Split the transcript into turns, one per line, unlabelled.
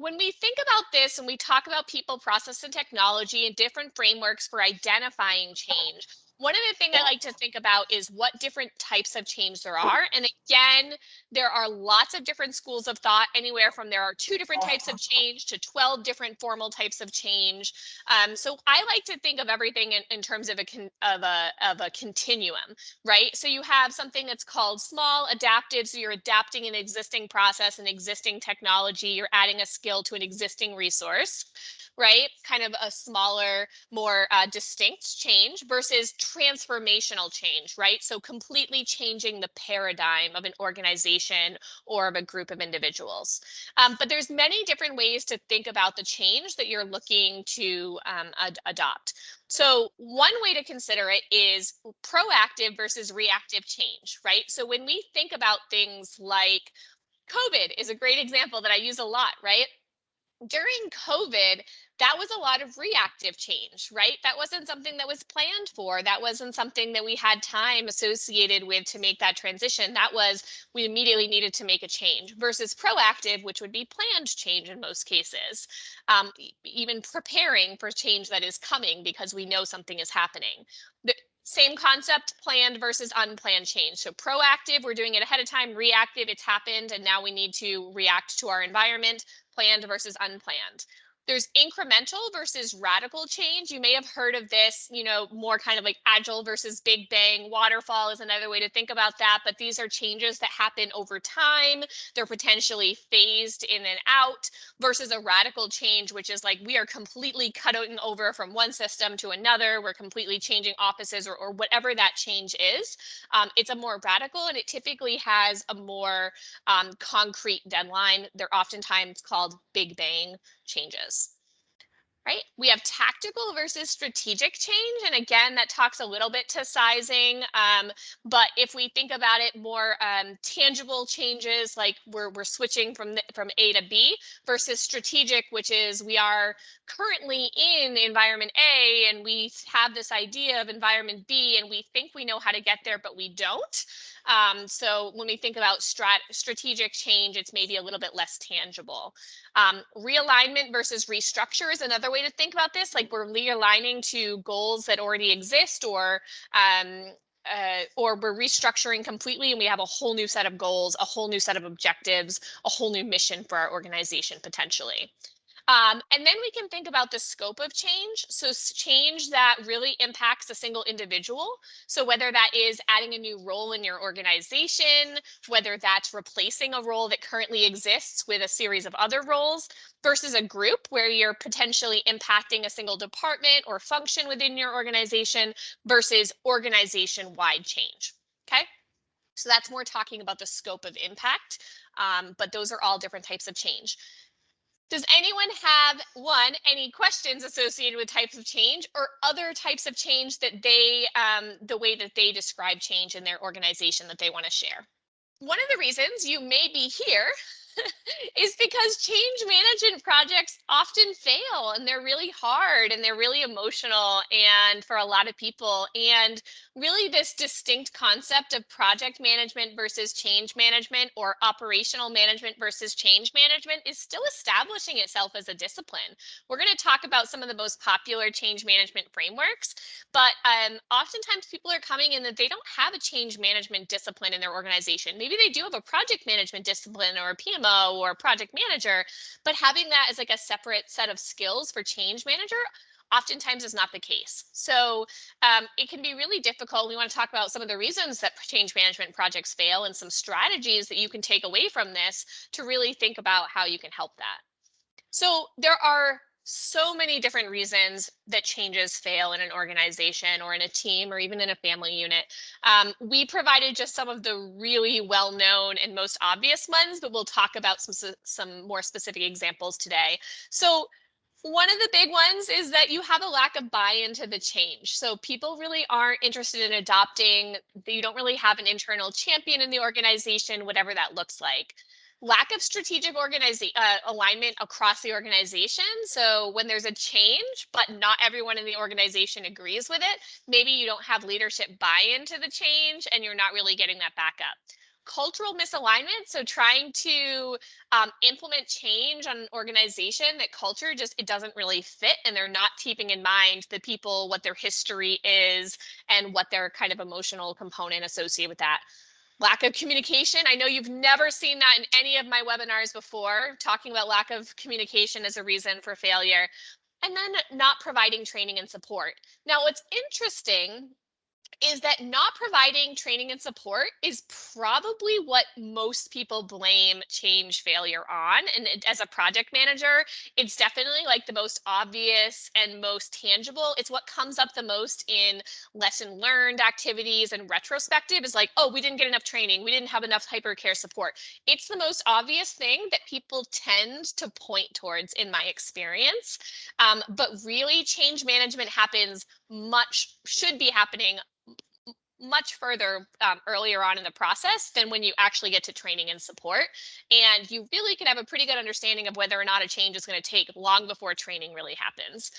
when we think about this and we talk about people, process, and technology and different frameworks for identifying change, one of the things I like to think about is what different types of change there are. And again, there are lots of different schools of thought, anywhere from there are 2 different types of change to 12 different formal types of change. So I like to think of everything in terms of a continuum, right? So you have something that's called small, adaptive. So you're adapting an existing process, an existing technology, you're adding a skill to an existing resource, right? Kind of a smaller, more distinct change versus transformational change, right? So completely changing the paradigm of an organization or of a group of individuals. But there's many different ways to think about the change that you're looking to adopt. So one way to consider it is proactive versus reactive change, right? So when we think about things like COVID is a great example that I use a lot, right? During COVID, that was a lot of reactive change, right? That wasn't something that was planned for. That wasn't something that we had time associated with to make that transition. That was, we immediately needed to make a change versus proactive, which would be planned change in most cases. Even preparing for change that is coming because we know something is happening. The same concept, planned versus unplanned change. So proactive, we're doing it ahead of time. Reactive, it's happened and now we need to react to our environment. Planned versus unplanned. There's incremental versus radical change. You may have heard of this, you know, more kind of like agile versus big bang. Waterfall is another way to think about that, but these are changes that happen over time. They're potentially phased in and out versus a radical change, which is like we are completely cutting over from one system to another. We're completely changing offices or whatever that change is. It's a more radical and it typically has a more concrete deadline. They're oftentimes called big bang changes. Right? We have tactical versus strategic change. And again, that talks a little bit to sizing. But if we think about it more tangible changes, like we're switching from A to B versus strategic, which is we are currently in environment A and we have this idea of environment B and we think we know how to get there, but we don't. So when we think about strategic change, it's maybe a little bit less tangible. Realignment versus restructure is another way to think about this. Like we're realigning to goals that already exist or we're restructuring completely and we have a whole new set of goals, a whole new set of objectives, a whole new mission for our organization potentially. And then we can think about the scope of change. So change that really impacts a single individual. So whether that is adding a new role in your organization, whether that's replacing a role that currently exists with a series of other roles versus a group where you're potentially impacting a single department or function within your organization versus organization-wide change, okay? So that's more talking about the scope of impact, but those are all different types of change. Does anyone have, any questions associated with types of change or other types of change that they, the way that they describe change in their organization that they want to share? One of the reasons you may be here is because change management projects often fail and they're really hard and they're really emotional and for a lot of people. And really this distinct concept of project management versus change management or operational management versus change management is still establishing itself as a discipline. We're going to talk about some of the most popular change management frameworks, but oftentimes people are coming in that they don't have a change management discipline in their organization. Maybe they do have a project management discipline or a PMO or project manager, but having that as like a separate set of skills for change manager oftentimes is not the case. So it can be really difficult. We want to talk about some of the reasons that change management projects fail and some strategies that you can take away from this to really think about how you can help that. So there are so many different reasons that changes fail in an organization or in a team or even in a family unit. We provided just some of the really well-known and most obvious ones, but we'll talk about some more specific examples today. So one of the big ones is that you have a lack of buy-in to the change. So people really aren't interested in adopting, you don't really have an internal champion in the organization, whatever that looks like. Lack of strategic alignment across the organization. So when there's a change, but not everyone in the organization agrees with it, maybe you don't have leadership buy-in to the change and you're not really getting that back up. cultural misalignment. So trying to implement change on an organization that culture just it doesn't really fit, and they're not keeping in mind the people, what their history is, and what their kind of emotional component associated with that. Lack of communication. I know you've never seen that in any of my webinars before, talking about lack of communication as a reason for failure. And then not providing training and support. Now, what's interesting is that not providing training and support is probably what most people blame change failure on. And as a project manager, it's definitely like the most obvious and most tangible. It's what comes up the most in lesson learned activities and retrospective is like, oh, we didn't get enough training. We didn't have enough hypercare support. It's the most obvious thing that people tend to point towards in my experience. But really change management happens should be happening much further earlier on in the process than when you actually get to training and support. And you really can have a pretty good understanding of whether or not a change is going to take long before training really happens.